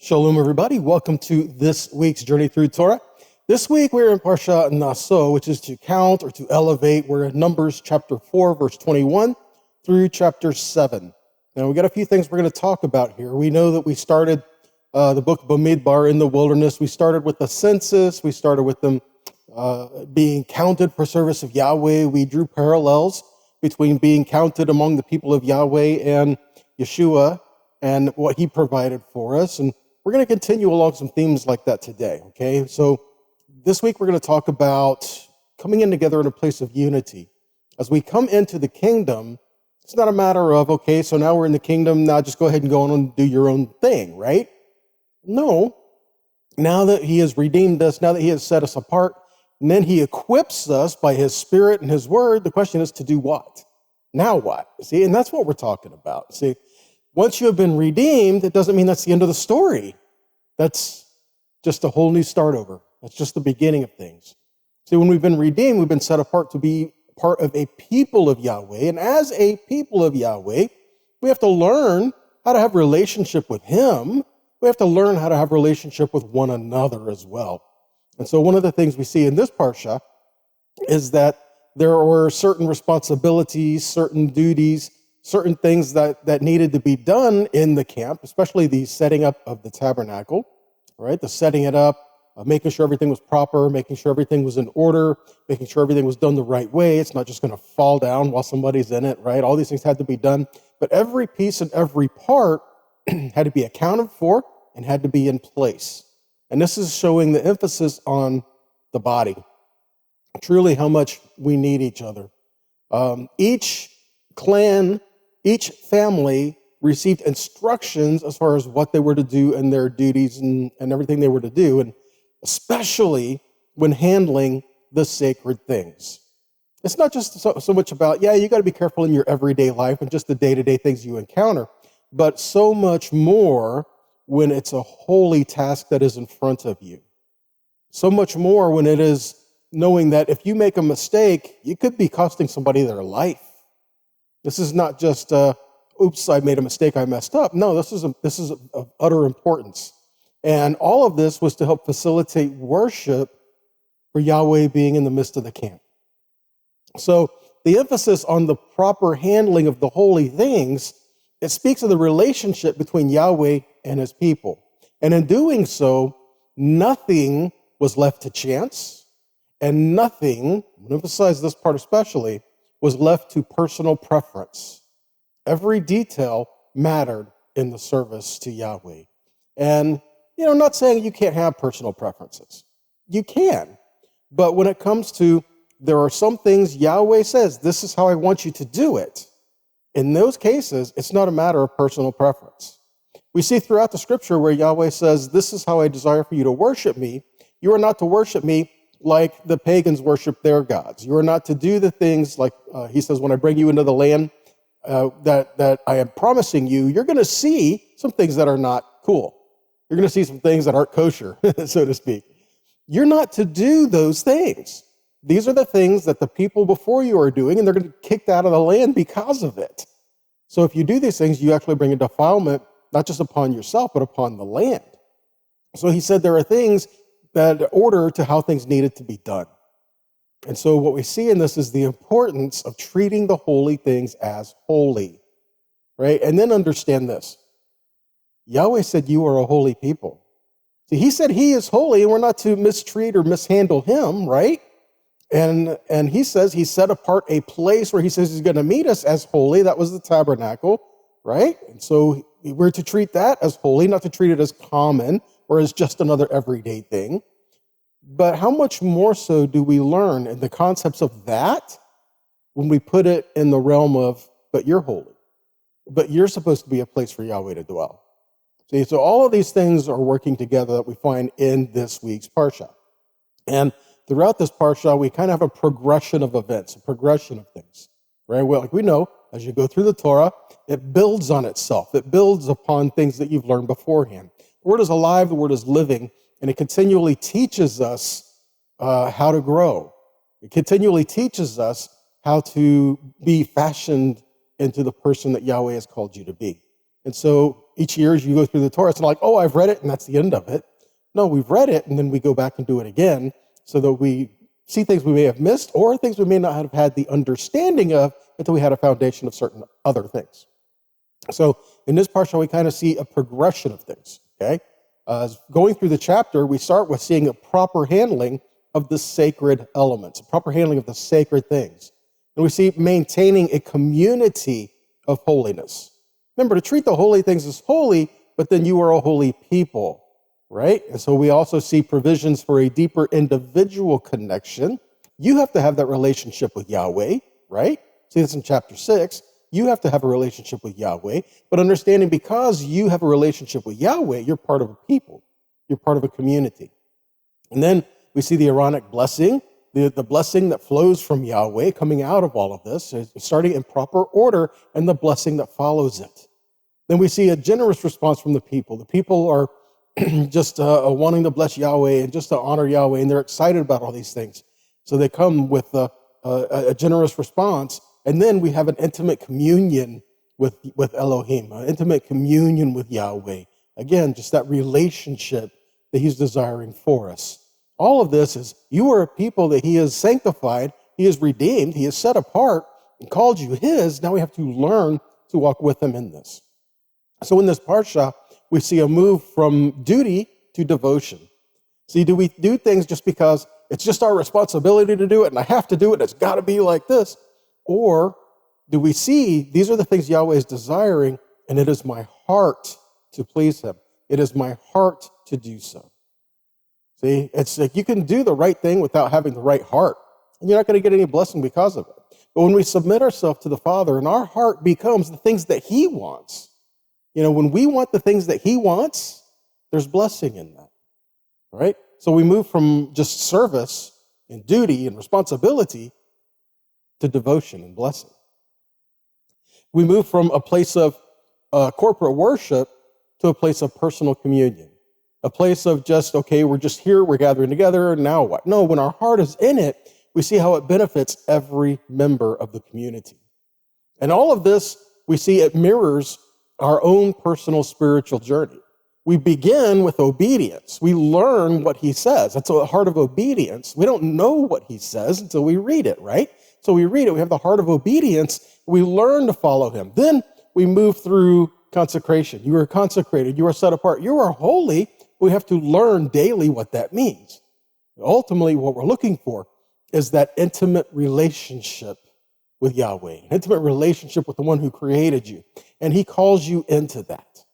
Shalom, everybody. Welcome to this week's Journey Through Torah. This week, we're in Parshat Naso, which is to count or to elevate. We're in Numbers chapter 4, verse 21 through chapter 7. Now, we got a few things we're going to talk about here. We know that we started the book of Bamidbar in the wilderness. We started with the census. We started with them being counted for service of Yahweh. We drew parallels between being counted among the people of Yahweh and Yeshua and what he provided for us. And we're going to continue along some themes like that today, okay? So this week we're going to talk about coming in together in a place of unity. As we come into the kingdom, it's not a matter of, okay, so now we're in the kingdom, now just go ahead and go on and do your own thing, right? No. Now that he has redeemed us, now that he has set us apart, and then he equips us by his spirit and his word, the question is to do what? Now what? See, and that's what we're talking about. See, once you have been redeemed, it doesn't mean that's the end of the story. That's just a whole new start over. That's just the beginning of things. See, when we've been redeemed, we've been set apart to be part of a people of Yahweh. And as a people of Yahweh, we have to learn how to have relationship with him. We have to learn how to have relationship with one another as well. And so one of the things we see in this parsha is that there were certain responsibilities, certain duties, certain things that needed to be done in the camp, especially the setting up of the tabernacle, right? The setting it up, making sure everything was proper, making sure everything was in order, making sure everything was done the right way. It's not just going to fall down while somebody's in it, right? All these things had to be done. But every piece and every part had to be accounted for and had to be in place. And this is showing the emphasis on the body, truly how much we need each other. Each clan, each family received instructions as far as what they were to do and their duties and everything they were to do, and especially when handling the sacred things. It's not just so much about, you got to be careful in your everyday life and just the day-to-day things you encounter, but so much more when it's a holy task that is in front of you. So much more when it is knowing that if you make a mistake, you could be costing somebody their life. This is not just, oops, I made a mistake, I messed up. No, this is of utter importance. And all of this was to help facilitate worship for Yahweh being in the midst of the camp. So the emphasis on the proper handling of the holy things, it speaks of the relationship between Yahweh and his people. And in doing so, nothing was left to chance, and nothing, I'm going to emphasize this part especially, was left to personal preference. Every detail mattered in the service to Yahweh. And, I'm not saying you can't have personal preferences. You can. But when it comes to, there are some things Yahweh says, this is how I want you to do it. In those cases, it's not a matter of personal preference. We see throughout the scripture where Yahweh says, this is how I desire for you to worship me. You are not to worship me like the pagans worship their gods. You are not to do the things like, he says, when I bring you into the land that I am promising you, you're going to see some things that are not cool. You're going to see some things that aren't kosher, so to speak. You're not to do those things. These are the things that the people before you are doing, and they're going to be kicked out of the land because of it. So if you do these things, you actually bring a defilement, not just upon yourself, but upon the land. So he said there are things that order to how things needed to be done. And so what we see in this is the importance of treating the holy things as holy, right? And then understand this. Yahweh said you are a holy people. See, he said he is holy, and we're not to mistreat or mishandle him, right? And he says he set apart a place where he says he's going to meet us as holy. That was the tabernacle, right? And so we're to treat that as holy, not to treat it as common or as just another everyday thing. But how much more so do we learn in the concepts of that when we put it in the realm of, but you're holy, but you're supposed to be a place for Yahweh to dwell. See, so all of these things are working together that we find in this week's Parsha. And throughout this Parsha, we kind of have a progression of events, a progression of things, right? Well, like we know, as you go through the Torah, it builds on itself. It builds upon things that you've learned beforehand. The Word is alive, the Word is living, and it continually teaches us how to grow. It continually teaches us how to be fashioned into the person that Yahweh has called you to be. And so each year as you go through the Torah, it's not like, oh, I've read it and that's the end of it. No, we've read it and then we go back and do it again so that we see things we may have missed or things we may not have had the understanding of until we had a foundation of certain other things. So in this parsha, we kind of see a progression of things, okay? Going through the chapter, we start with seeing a proper handling of the sacred elements, a proper handling of the sacred things. And we see maintaining a community of holiness. Remember, to treat the holy things as holy, but then you are a holy people, right? And so we also see provisions for a deeper individual connection. You have to have that relationship with Yahweh, right? See this in chapter 6. You have to have a relationship with Yahweh, but understanding because you have a relationship with Yahweh, you're part of a people. You're part of a community. And then we see the Aaronic blessing, the blessing that flows from Yahweh coming out of all of this, starting in proper order, and the blessing that follows it. Then we see a generous response from the people. The people are just wanting to bless Yahweh and just to honor Yahweh, and they're excited about all these things. So they come with a generous response. And then we have an intimate communion with Elohim, an intimate communion with Yahweh. Again, just that relationship that he's desiring for us. All of this is, you are a people that he has sanctified, he has redeemed, he has set apart and called you his. Now we have to learn to walk with him in this. So in this parsha, we see a move from duty to devotion. See, do we do things just because it's just our responsibility to do it and I have to do it and it's got to be like this? Or do we see these are the things Yahweh is desiring, and it is my heart to please him. It is my heart to do so. See, it's like you can do the right thing without having the right heart, and you're not going to get any blessing because of it. But when we submit ourselves to the Father and our heart becomes the things that he wants, when we want the things that he wants, there's blessing in that, right? So we move from just service and duty and responsibility to devotion and blessing. We move from a place of corporate worship to a place of personal communion, a place of just, okay, we're just here, we're gathering together, and now what? No, when our heart is in it, we see how it benefits every member of the community. And all of this, we see it mirrors our own personal spiritual journey. We begin with obedience. We learn what he says. That's the heart of obedience. We don't know what he says until we read it, right? So we read it, we have the heart of obedience, we learn to follow him. Then we move through consecration. You are consecrated, you are set apart, you are holy. We have to learn daily what that means. Ultimately, what we're looking for is that intimate relationship with Yahweh, an intimate relationship with the one who created you. And he calls you into that.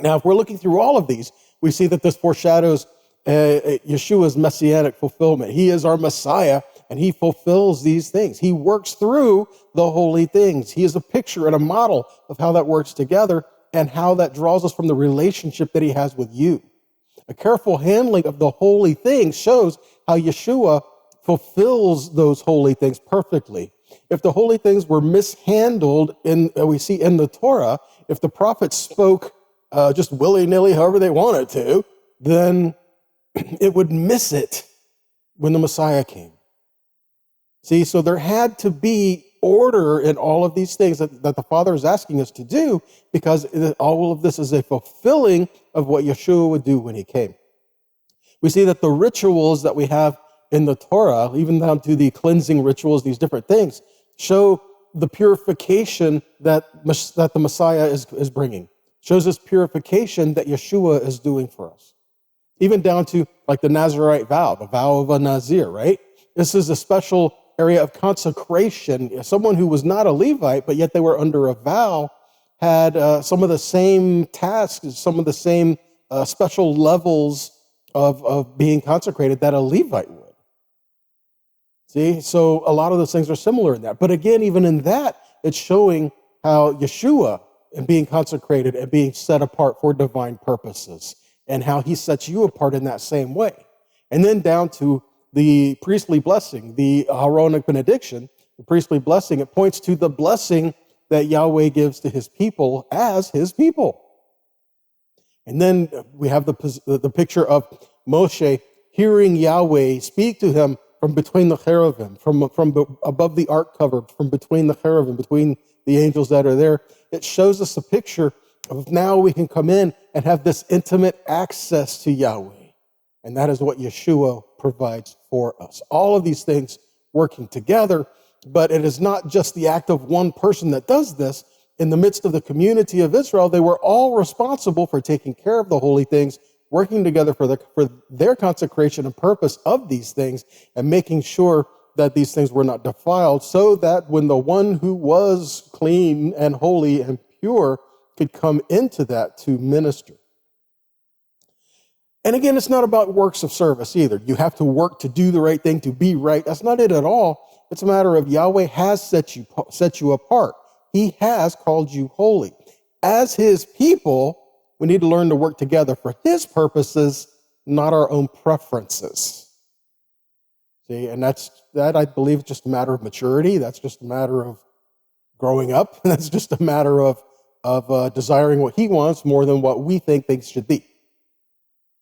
Now, if we're looking through all of these, we see that this foreshadows Yeshua's messianic fulfillment. He is our Messiah, and he fulfills these things. He works through the holy things. He is a picture and a model of how that works together and how that draws us from the relationship that he has with you. A careful handling of the holy things shows how Yeshua fulfills those holy things perfectly. If the holy things were mishandled, we see in the Torah, if the prophets spoke just willy-nilly, however they wanted to, then it would miss it when the Messiah came. See, so there had to be order in all of these things that the Father is asking us to do, because all of this is a fulfilling of what Yeshua would do when he came. We see that the rituals that we have in the Torah, even down to the cleansing rituals, these different things, show the purification that the Messiah is bringing. Shows us purification that Yeshua is doing for us. Even down to like the Nazirite vow, the vow of a Nazir, right? This is a special area of consecration. Someone who was not a Levite, but yet they were under a vow, had some of the same tasks, some of the same special levels of being consecrated that a Levite would. See, so a lot of those things are similar in that. But again, even in that, it's showing how Yeshua and being consecrated and being set apart for divine purposes, and how he sets you apart in that same way. And then down to the priestly blessing, the Aaronic benediction, the priestly blessing, it points to the blessing that Yahweh gives to his people as his people. And then we have the picture of Moshe hearing Yahweh speak to him from between the cherubim, from above the ark cover, from between the cherubim, between the angels that are there. It shows us a picture Now we can come in and have this intimate access to Yahweh. And that is what Yeshua provides for us. All of these things working together, but it is not just the act of one person that does this. In the midst of the community of Israel, they were all responsible for taking care of the holy things, working together for their consecration and purpose of these things, and making sure that these things were not defiled, so that when the one who was clean and holy and pure could come into that to minister. And again, it's not about works of service either. You have to work to do the right thing, to be right. That's not it at all. It's a matter of Yahweh has set you apart. He has called you holy. As his people, we need to learn to work together for his purposes, not our own preferences. See, and that I believe is just a matter of maturity. That's just a matter of growing up. That's just a matter of desiring what he wants more than what we think things should be.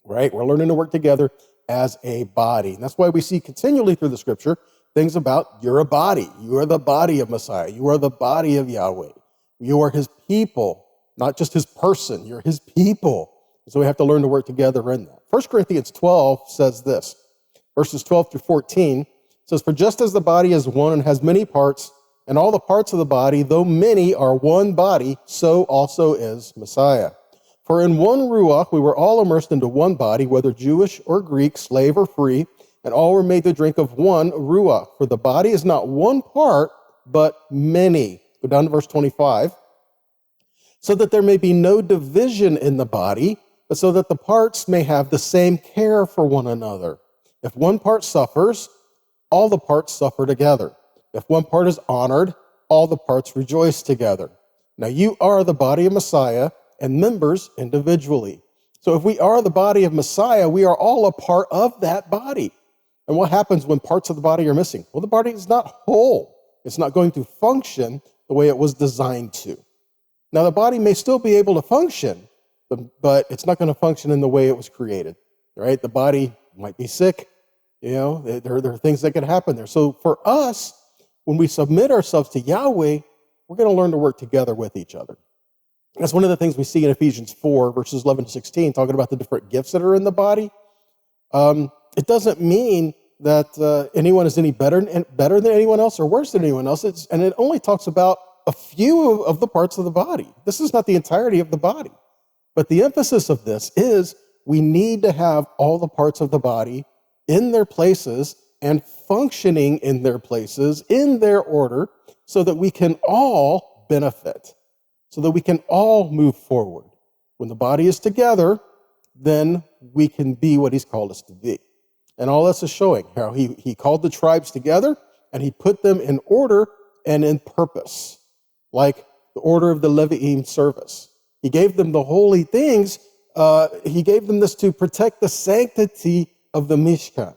Right? We're learning to work together as a body. And that's why we see continually through the scripture things about you're a body. You are the body of Messiah. You are the body of Yahweh. You are his people, not just his person. You're his people. So we have to learn to work together in that. 1 Corinthians 12 says this, verses 12 through 14, says, "For just as the body is one and has many parts, and all the parts of the body, though many, are one body, so also is Messiah. For in one Ruach we were all immersed into one body, whether Jewish or Greek, slave or free, and all were made to drink of one Ruach. For the body is not one part, but many." Go down to verse 25. "So that there may be no division in the body, but so that the parts may have the same care for one another. If one part suffers, all the parts suffer together. If one part is honored, all the parts rejoice together. Now you are the body of Messiah, and members individually." So if we are the body of Messiah, we are all a part of that body. And what happens when parts of the body are missing? Well, the body is not whole. It's not going to function the way it was designed to. Now, the body may still be able to function, but it's not going to function in the way it was created, right? The body might be sick. There are things that can happen there. So for us, when we submit ourselves to Yahweh, we're going to learn to work together with each other. That's one of the things we see in Ephesians 4, verses 11 to 16, talking about the different gifts that are in the body. It doesn't mean that anyone is any better than anyone else or worse than anyone else. And it only talks about a few of the parts of the body. This is not the entirety of the body. But the emphasis of this is we need to have all the parts of the body in their places and functioning in their places, in their order, so that we can all benefit, so that we can all move forward. When the body is together, then we can be what he's called us to be. And all this is showing how he called the tribes together and he put them in order and in purpose, like the order of the Levitical service. He gave them the holy things. He gave them this to protect the sanctity of the Mishkan,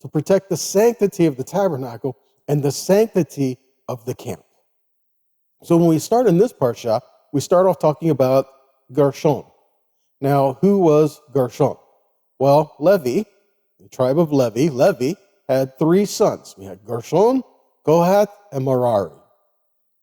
to protect the sanctity of the tabernacle and the sanctity of the camp. So when we start in this parsha, we start off talking about Gershon. Now, who was Gershon? Well, Levi, the tribe of Levi had three sons. We had Gershon, Kohath, and Merari.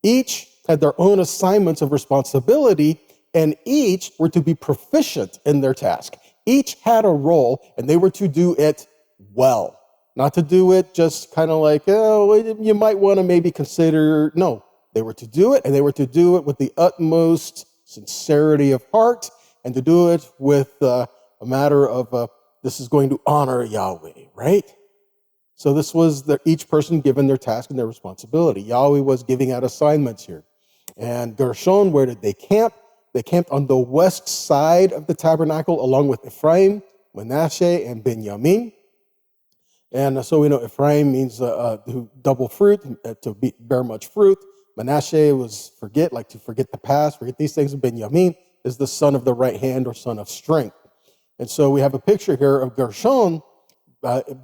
Each had their own assignments of responsibility, and each were to be proficient in their task. Each had a role, and they were to do it well. Not to do it just kind of like, oh, you might want to maybe consider. No, they were to do it, and they were to do it with the utmost sincerity of heart, and to do it with a matter of this is going to honor Yahweh, right? So this was each person given their task and their responsibility. Yahweh was giving out assignments here. And Gershon, where did they camp? They camped on the west side of the tabernacle, along with Ephraim, Manasseh, and Benjamin. And so we know Ephraim means double fruit, to bear much fruit. Manasseh was to forget the past, forget these things. And Benjamin is the son of the right hand, or son of strength. And so we have a picture here of Gershon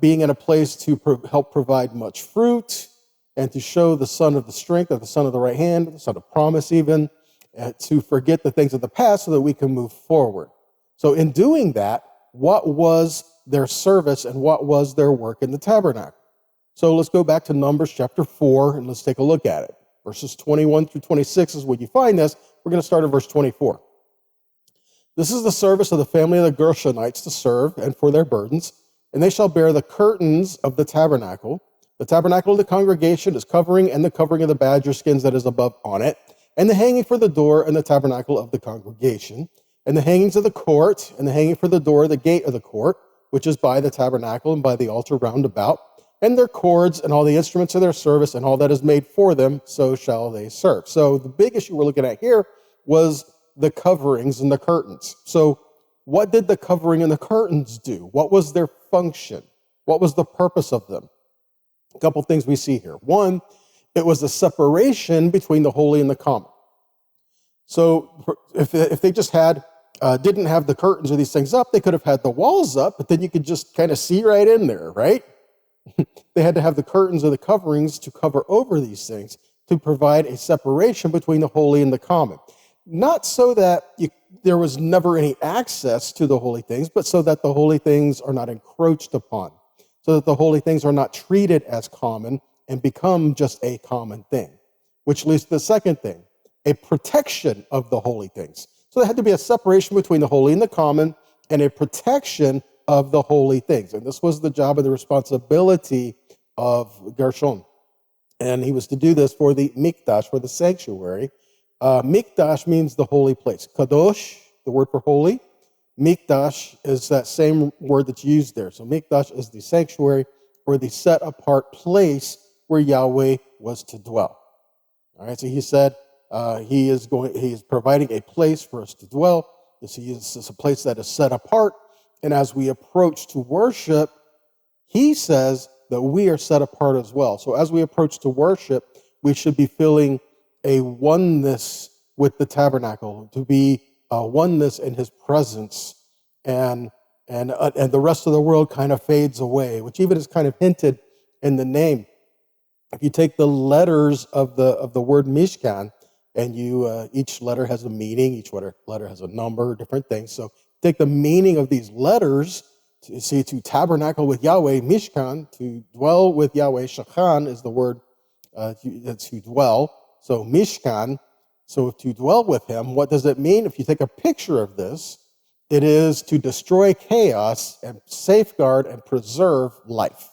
being in a place to help provide much fruit and to show the son of the strength, or the son of the right hand, the son of promise even, to forget the things of the past so that we can move forward. So in doing that, what was their service and what was their work in the tabernacle? So let's go back to Numbers chapter 4 and let's take a look at it. Verses 21 through 26 is where you find this. We're going to start at verse 24. This is the service of the family of the Gershonites to serve and for their burdens. And they shall bear the curtains of the tabernacle. The tabernacle of the congregation is covering, and the covering of the badger skins that is above on it, and the hanging for the door and the tabernacle of the congregation, and the hangings of the court, and the hanging for the door, the gate of the court, which is by the tabernacle and by the altar round about, and their cords and all the instruments of their service and all that is made for them, so shall they serve. So the big issue we're looking at here was the coverings and the curtains. So what did the covering and the curtains do? What was their function? What was the purpose of them? A couple things we see here. One, it was a separation between the holy and the common. So if they just didn't have the curtains or these things up, they could have had the walls up, but then you could just kind of see right in there, right? They had to have the curtains or the coverings to cover over these things to provide a separation between the holy and the common. Not so that there was never any access to the holy things, but so that the holy things are not encroached upon, so that the holy things are not treated as common and become just a common thing, which leads to the second thing, a protection of the holy things. So there had to be a separation between the holy and the common and a protection of the holy things. And this was the job and the responsibility of Gershon. And he was to do this for the mikdash, for the sanctuary. Mikdash means the holy place. Kadosh, the word for holy. Mikdash is that same word that's used there. So mikdash is the sanctuary or the set apart place where Yahweh was to dwell. All right, so he said he is providing a place for us to dwell. This is a place that is set apart. And as we approach to worship, he says that we are set apart as well. So as we approach to worship, we should be feeling a oneness with the tabernacle, to be a oneness in his presence, and the rest of the world kind of fades away, which even is kind of hinted in the name. If you take the letters of the word Mishkan, and each letter has a meaning, each letter has a number, different things. So take the meaning of these letters to tabernacle with Yahweh, Mishkan, to dwell with Yahweh. Shachan is the word to dwell. So Mishkan, so to dwell with him, what does it mean? If you take a picture of this, it is to destroy chaos and safeguard and preserve life.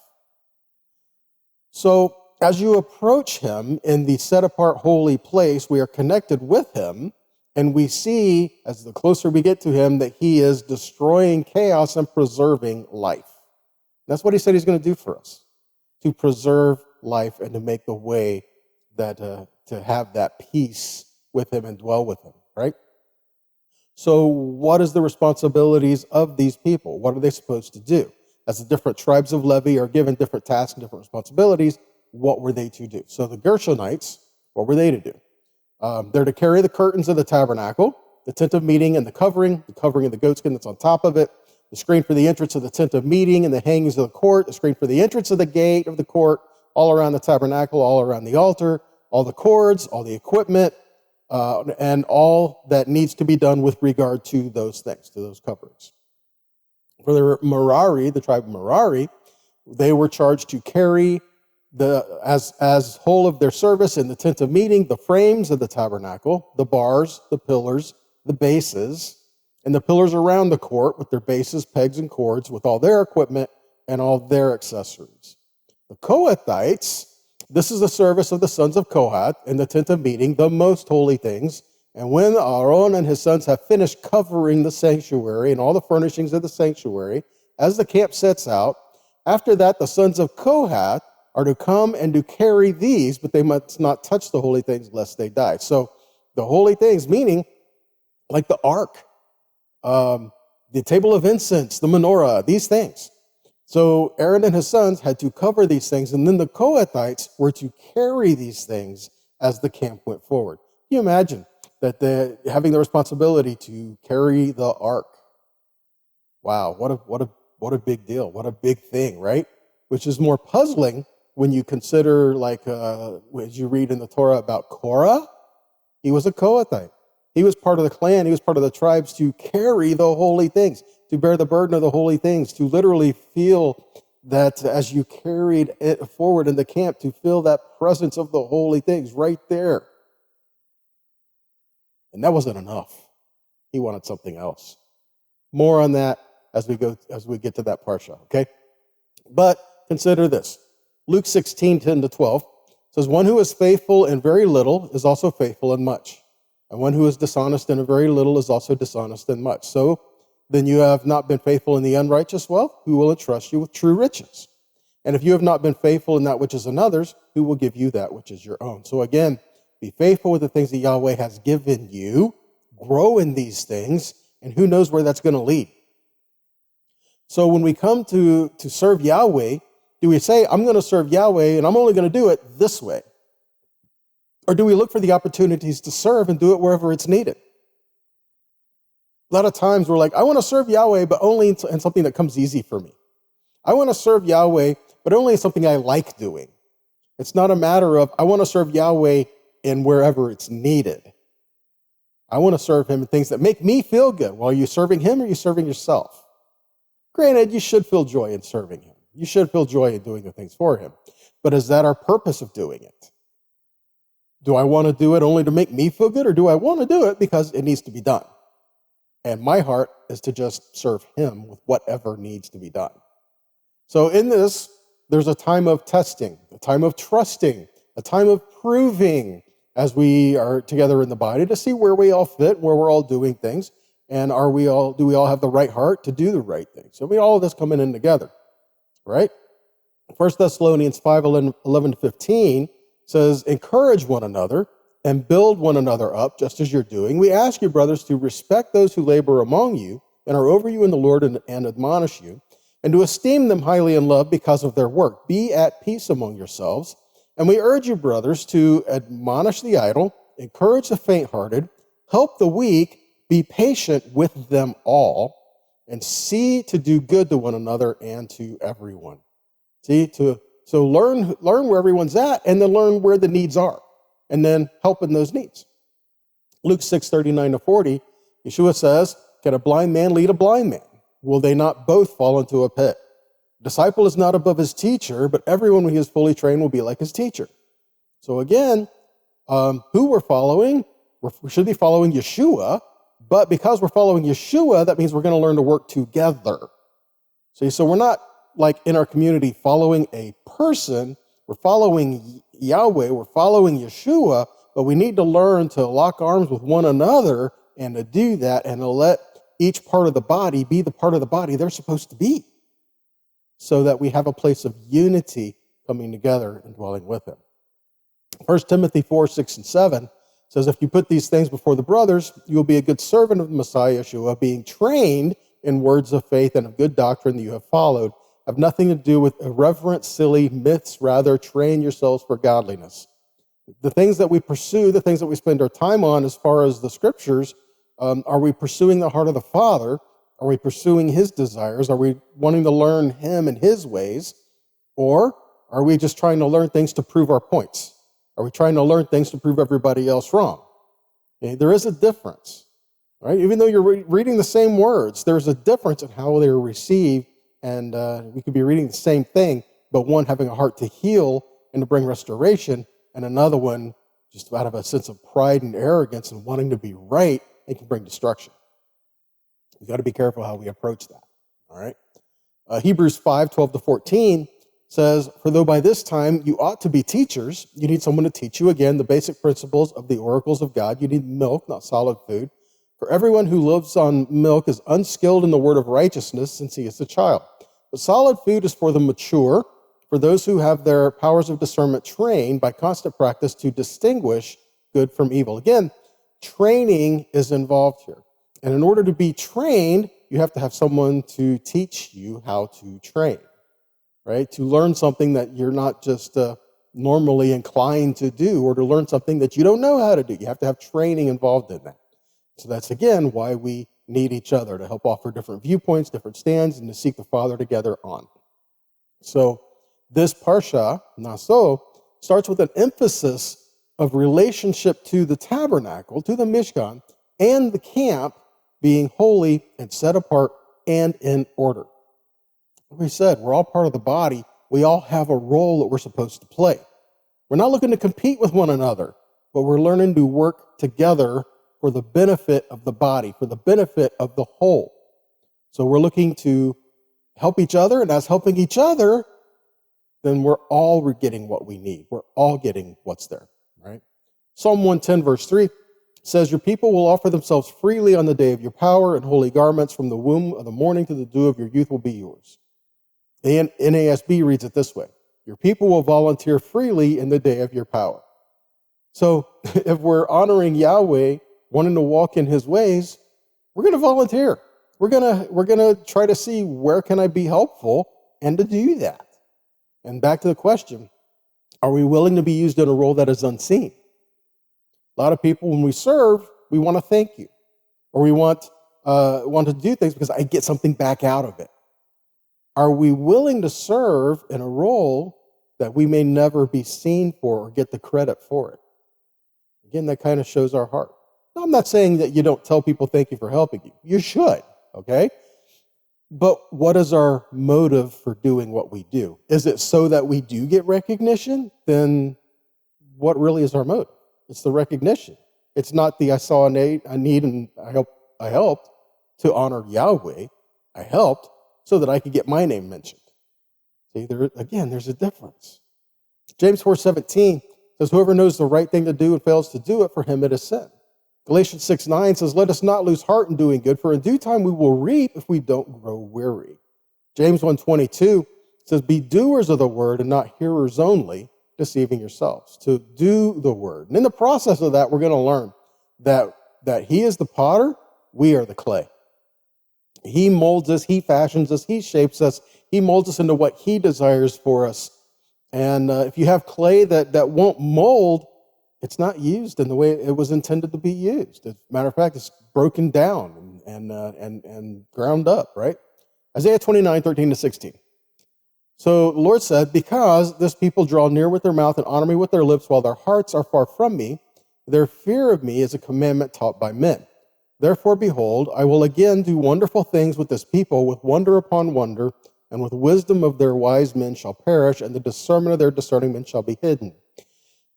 So as you approach him in the set-apart holy place, we are connected with him, and we see, as the closer we get to him, that he is destroying chaos and preserving life. That's what he said he's going to do for us, to preserve life and to make the way that to have that peace with him and dwell with him, right? So what is the responsibilities of these people? What are they supposed to do? As the different tribes of Levi are given different tasks and different responsibilities, what were they to do? So the Gershonites, what were they to do? They're to carry the curtains of the tabernacle, the tent of meeting and the covering of the goatskin that's on top of it, the screen for the entrance of the tent of meeting and the hangings of the court, the screen for the entrance of the gate of the court, all around the tabernacle, all around the altar, all the cords, all the equipment, and all that needs to be done with regard to those things, to those coverings. For the Merari, the tribe of Merari, they were charged to carry as whole of their service in the tent of meeting, the frames of the tabernacle, the bars, the pillars, the bases, and the pillars around the court with their bases, pegs, and cords, with all their equipment and all their accessories. The Kohathites, this is the service of the sons of Kohath in the tent of meeting, the most holy things. And when Aaron and his sons have finished covering the sanctuary and all the furnishings of the sanctuary, as the camp sets out, after that the sons of Kohath are to come and to carry these, but they must not touch the holy things lest they die. So the holy things, meaning like the ark, the table of incense, the menorah, these things. So Aaron and his sons had to cover these things, and then the Kohathites were to carry these things as the camp went forward. Can you imagine that having the responsibility to carry the ark? Wow, what a big deal, what a big thing, right? Which is more puzzling when you consider, as you read in the Torah about Korah, he was a Kohathite. He was part of the clan, he was part of the tribes to carry the holy things, to bear the burden of the holy things, to literally feel that as you carried it forward in the camp, to feel that presence of the holy things right there. And that wasn't enough. He wanted something else. More on that as we get to that parsha, okay? But consider this. Luke 16:10-12 says, one who is faithful in very little is also faithful in much. And one who is dishonest in a very little is also dishonest in much. So then you have not been faithful in the unrighteous wealth, who will entrust you with true riches? And if you have not been faithful in that which is another's, who will give you that which is your own? So again, be faithful with the things that Yahweh has given you, grow in these things, and who knows where that's going to lead. So when we come to serve Yahweh, do we say, I'm going to serve Yahweh and I'm only going to do it this way? Or do we look for the opportunities to serve and do it wherever it's needed? A lot of times we're like, I want to serve Yahweh, but only in something that comes easy for me. I want to serve Yahweh, but only in something I like doing. It's not a matter of, I want to serve Yahweh in wherever it's needed. I want to serve him in things that make me feel good. Well, are you serving him or are you serving yourself? Granted, you should feel joy in serving him. You should feel joy in doing the things for him. But is that our purpose of doing it? Do I want to do it only to make me feel good, or do I want to do it because it needs to be done? And my heart is to just serve him with whatever needs to be done. So in this, there's a time of testing, a time of trusting, a time of proving as we are together in the body to see where we all fit, where we're all doing things, and do we all have the right heart to do the right things? So all of this coming in together, right? 1 Thessalonians 5:11-15 says, encourage one another and build one another up, just as you're doing. We ask you, brothers, to respect those who labor among you and are over you in the Lord and admonish you, and to esteem them highly in love because of their work. Be at peace among yourselves. And we urge you, brothers, to admonish the idle, encourage the faint-hearted, help the weak, be patient with them all, and see to do good to one another and to everyone. So learn where everyone's at, and then learn where the needs are, and then help in those needs. Luke 6:39-40, Yeshua says, can a blind man lead a blind man? Will they not both fall into a pit? Disciple is not above his teacher, but everyone when he is fully trained will be like his teacher. So again, who we're following? We should be following Yeshua, but because we're following Yeshua, that means we're going to learn to work together. So we're not like in our community following a person, we're following Yahweh, we're following Yeshua, but we need to learn to lock arms with one another and to do that and to let each part of the body be the part of the body they're supposed to be, so that we have a place of unity coming together and dwelling with him. 1 Timothy 4:6-7 says, if you put these things before the brothers, you will be a good servant of the Messiah Yeshua, being trained in words of faith and of good doctrine that you have followed. Have nothing to do with irreverent, silly myths. Rather, train yourselves for godliness. The things that we pursue, the things that we spend our time on as far as the scriptures, are we pursuing the heart of the Father? Are we pursuing his desires? Are we wanting to learn him and his ways? Or are we just trying to learn things to prove our points? Are we trying to learn things to prove everybody else wrong? Okay, there is a difference, right? Even though you're reading the same words, there's a difference in how they are received, and we could be reading the same thing, but one having a heart to heal and to bring restoration, and another one just out of a sense of pride and arrogance and wanting to be right, and can bring destruction. We've got to be careful how we approach that, all right? Hebrews 5:12-14 says, for though by this time you ought to be teachers, you need someone to teach you again the basic principles of the oracles of God. You need milk, not solid food. For everyone who lives on milk is unskilled in the word of righteousness, since he is a child. But solid food is for the mature, for those who have their powers of discernment trained by constant practice to distinguish good from evil. Again, training is involved here. And in order to be trained, you have to have someone to teach you how to train, right? To learn something that you're not just normally inclined to do, or to learn something that you don't know how to do. You have to have training involved in that. So that's, again, why we need each other, to help offer different viewpoints, different stands, and to seek the Father together on. So this Parshat Naso starts with an emphasis of relationship to the tabernacle, to the Mishkan, and the camp being holy and set apart and in order. Like we said, we're all part of the body. We all have a role that we're supposed to play. We're not looking to compete with one another, but we're learning to work together for the benefit of the body, for the benefit of the whole. So we're looking to help each other, and as helping each other, then we're all getting what we need. We're all getting what's there, right? Psalm 110, verse 3 says, your people will offer themselves freely on the day of your power, and holy garments from the womb of the morning to the dew of your youth will be yours. The NASB reads it this way, your people will volunteer freely in the day of your power. So if we're honoring Yahweh, wanting to walk in his ways, we're going to volunteer. We're going to try to see where can I be helpful and to do that. And back to the question, are we willing to be used in a role that is unseen? A lot of people, when we serve, we want to thank you, or we want to do things because I get something back out of it. Are we willing to serve in a role that we may never be seen for or get the credit for it? Again, that kind of shows our heart. Now, I'm not saying that you don't tell people thank you for helping you. You should, okay? But what is our motive for doing what we do? Is it so that we do get recognition? Then what really is our motive? It's the recognition. It's not the I saw a need and I helped to honor Yahweh. I helped so that I could get my name mentioned. See, there's a difference. James 4:17 says, whoever knows the right thing to do and fails to do it, for him it is sin. Galatians 6:9 says, let us not lose heart in doing good, for in due time we will reap if we don't grow weary. James 1:22 says, be doers of the word and not hearers only, deceiving yourselves. To do the word. And in the process of that, we're going to learn that he is the potter, we are the clay. He molds us, he fashions us, he shapes us, he molds us into what he desires for us. And if you have clay that won't mold, it's not used in the way it was intended to be used. As a matter of fact, it's broken down and ground up, right? Isaiah 29:13-16. So the Lord said, because this people draw near with their mouth and honor me with their lips while their hearts are far from me, their fear of me is a commandment taught by men. Therefore, behold, I will again do wonderful things with this people, with wonder upon wonder, and with wisdom of their wise men shall perish, and the discernment of their discerning men shall be hidden.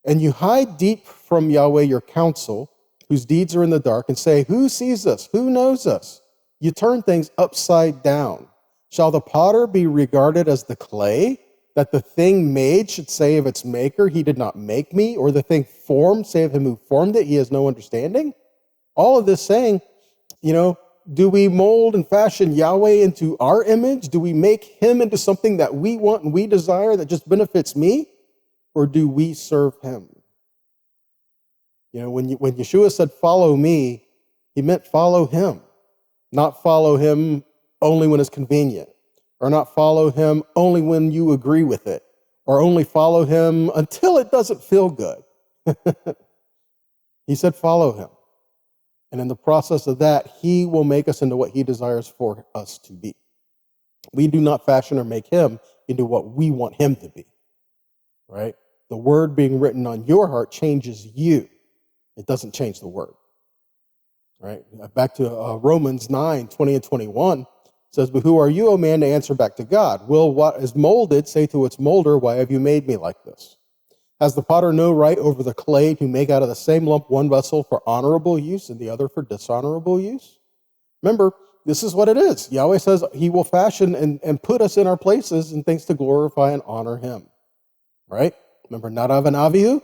And you hide deep from Yahweh your counsel, whose deeds are in the dark, and say, who sees us? Who knows us? You turn things upside down. Shall the potter be regarded as the clay, that the thing made should say of its maker, he did not make me, or the thing formed say of him who formed it, he has no understanding? All of this saying, do we mold and fashion Yahweh into our image? Do we make him into something that we want and we desire that just benefits me? Or do we serve him? When Yeshua said, follow me, he meant follow him, not follow him only when it's convenient, or not follow him only when you agree with it, or only follow him until it doesn't feel good. He said, follow him. And in the process of that, he will make us into what he desires for us to be. We do not fashion or make him into what we want him to be, right? The word being written on your heart changes you. It doesn't change the word, right? Back to Romans 9:20-21 says, but who are you, O man, to answer back to God? Will what is molded say to its molder, why have you made me like this? Has the potter no right over the clay to make out of the same lump one vessel for honorable use and the other for dishonorable use? Remember, this is what it is. Yahweh says he will fashion and put us in our places in things to glorify and honor him, right? Remember Nadav and Avihu,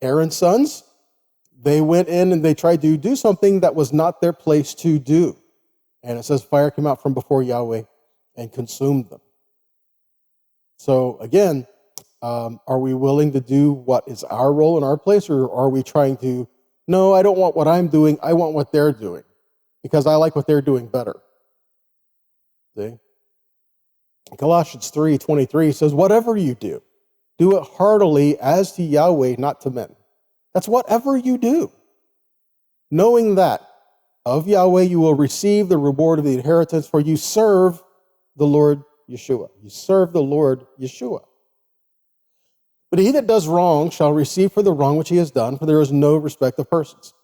Aaron's sons? They went in and they tried to do something that was not their place to do. And it says fire came out from before Yahweh and consumed them. So again, are we willing to do what is our role in our place, or are we trying to, no, I don't want what I'm doing, I want what they're doing, because I like what they're doing better. See? Colossians 3:23 says, whatever you do it heartily as to Yahweh, not to men. That's whatever you do. Knowing that of Yahweh you will receive the reward of the inheritance, for you serve the Lord Yeshua. You serve the Lord Yeshua. But he that does wrong shall receive for the wrong which he has done, for there is no respect of persons.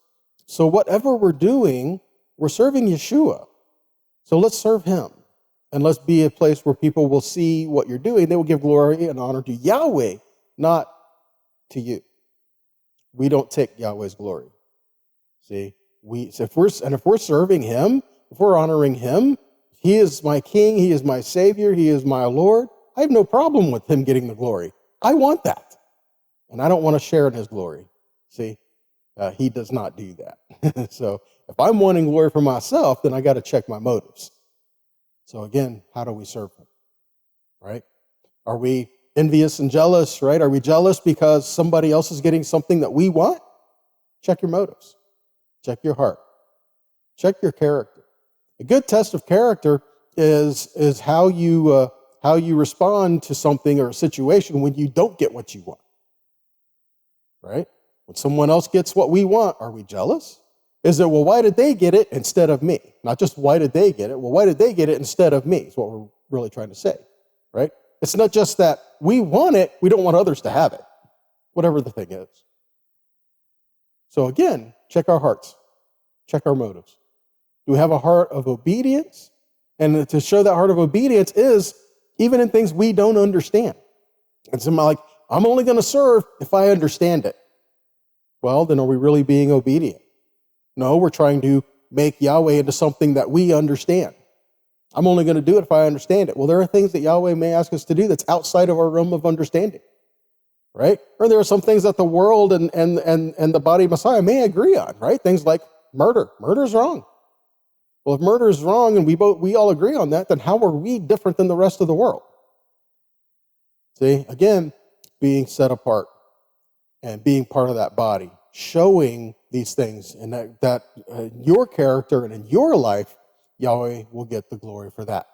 So whatever we're doing, we're serving Yeshua. So let's serve him. And let's be a place where people will see what you're doing. They will give glory and honor to Yahweh, not to you. We don't take Yahweh's glory. See? if we're serving him, if we're honoring him, he is my king, he is my savior, he is my Lord. I have no problem with him getting the glory. I want that. And I don't want to share in his glory. See, he does not do that. So if I'm wanting glory for myself, then I got to check my motives. So again, how do we serve him? Right? Are we envious and jealous, right? Are we jealous because somebody else is getting something that we want? Check your motives. Check your heart. Check your character. A good test of character is how you respond to something or a situation when you don't get what you want. Right? When someone else gets what we want, are we jealous? Is it, well, why did they get it instead of me? Not just why did they get it? Well, why did they get it instead of me is what we're really trying to say, right? It's not just that we want it, we don't want others to have it, whatever the thing is. So again, check our hearts, check our motives. Do we have a heart of obedience? And to show that heart of obedience is even in things we don't understand. And somebody like, I'm only going to serve if I understand it. Well, then are we really being obedient? No, we're trying to make Yahweh into something that we understand. I'm only going to do it if I understand it. Well, there are things that Yahweh may ask us to do that's outside of our realm of understanding, right? Or there are some things that the world and the body of Messiah may agree on, right? Things like murder. Murder is wrong. Well, if murder is wrong and we all agree on that, then how are we different than the rest of the world? See, again, being set apart and being part of that body, showing these things and that your character and in your life, Yahweh will get the glory for that.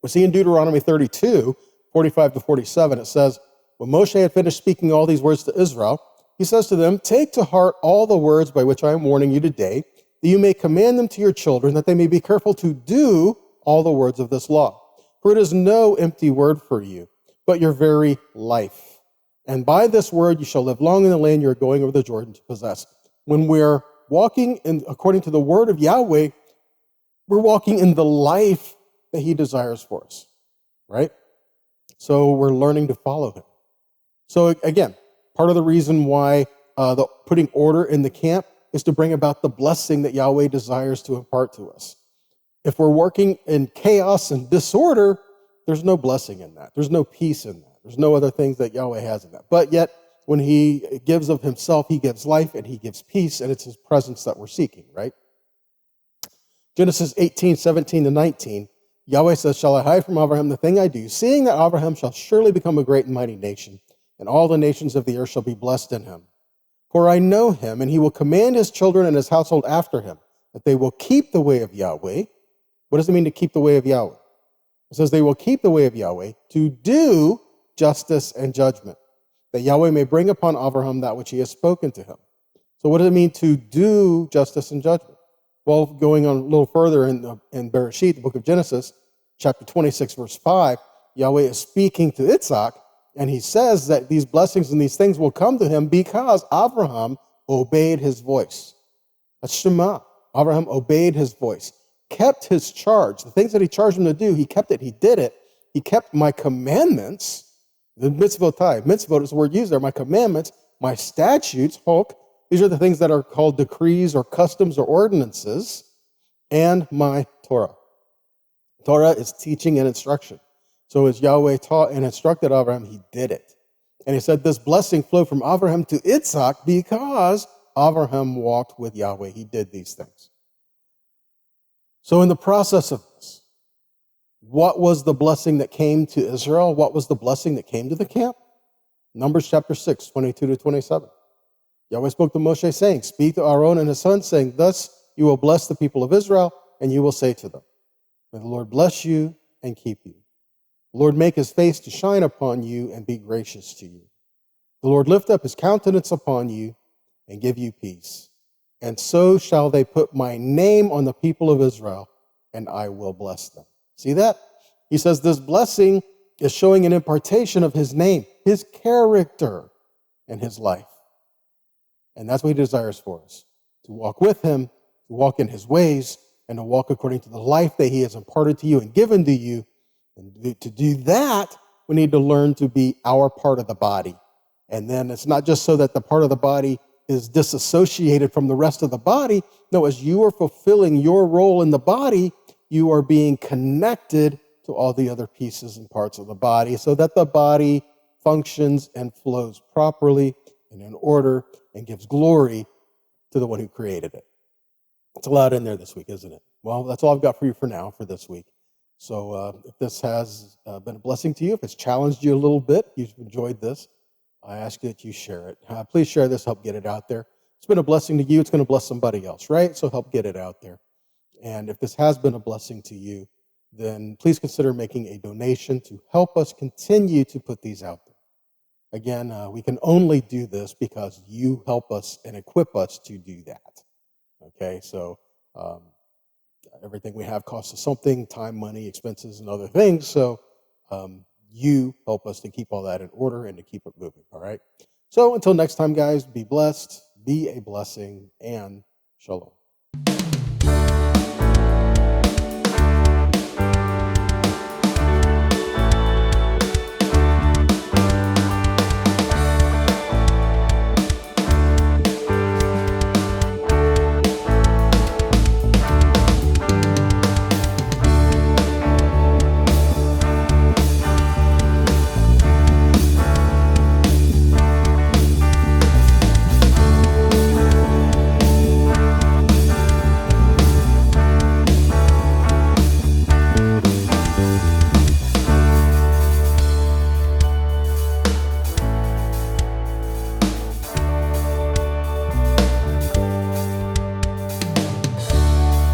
We see in Deuteronomy 32, 45 to 47, it says, when Moshe had finished speaking all these words to Israel, he says to them, take to heart all the words by which I am warning you today, that you may command them to your children, that they may be careful to do all the words of this law. For it is no empty word for you, but your very life. And by this word you shall live long in the land you are going over the Jordan to possess. When we're walking according to the word of Yahweh, we're walking in the life that he desires for us, right? So we're learning to follow him. So again, part of the reason why the putting order in the camp is to bring about the blessing that Yahweh desires to impart to us. If we're working in chaos and disorder, there's no blessing in that. There's no peace in that. There's no other things that Yahweh has in that. But yet, when he gives of himself, he gives life and he gives peace, and it's his presence that we're seeking, right? Genesis 18, 17 to 19, Yahweh says, shall I hide from Abraham the thing I do, seeing that Abraham shall surely become a great and mighty nation, and all the nations of the earth shall be blessed in him. For I know him, and he will command his children and his household after him, that they will keep the way of Yahweh. What does it mean to keep the way of Yahweh? It says they will keep the way of Yahweh to do justice and judgment, that Yahweh may bring upon Abraham that which he has spoken to him. So what does it mean to do justice and judgment? Well, going on a little further in Bereshit, the book of Genesis, chapter 26, verse 5, Yahweh is speaking to Yitzhak, and he says that these blessings and these things will come to him because Abraham obeyed his voice. That's Shema. Abraham obeyed his voice, kept his charge. The things that he charged him to do, he kept it, he did it. He kept my commandments, the mitzvotai. Mitzvot is the word used there, my commandments, my statutes, Hulk. These are the things that are called decrees or customs or ordinances, and my Torah. Torah is teaching and instruction. So as Yahweh taught and instructed Abraham, he did it. And he said this blessing flowed from Abraham to Yitzhak because Abraham walked with Yahweh. He did these things. So in the process of this, what was the blessing that came to Israel? What was the blessing that came to the camp? Numbers chapter 6, 22 to 27. Yahweh spoke to Moshe, saying, speak to Aaron and his sons, saying, thus you will bless the people of Israel, and you will say to them, may the Lord bless you and keep you. The Lord make his face to shine upon you and be gracious to you. The Lord lift up his countenance upon you and give you peace. And so shall they put my name on the people of Israel, and I will bless them. See that? He says this blessing is showing an impartation of his name, his character, and his life. And that's what he desires for us, to walk with him, to walk in his ways, and to walk according to the life that he has imparted to you and given to you. And to do that, we need to learn to be our part of the body. And then it's not just so that the part of the body is disassociated from the rest of the body. No, as you are fulfilling your role in the body, you are being connected to all the other pieces and parts of the body so that the body functions and flows properly and in order and gives glory to the one who created it. It's a lot in there this week, isn't it? Well, that's all I've got for you for now, for this week. So if this has been a blessing to you, if it's challenged you a little bit, you've enjoyed this, I ask you that you share it. Please share this, help get it out there. It's been a blessing to you. It's going to bless somebody else, right? So help get it out there. And if this has been a blessing to you, then please consider making a donation to help us continue to put these out there. Again, we can only do this because you help us and equip us to do that. Okay, so everything we have costs us something, time, money, expenses, and other things. So you help us to keep all that in order and to keep it moving, all right? So until next time, guys, be blessed, be a blessing, and shalom.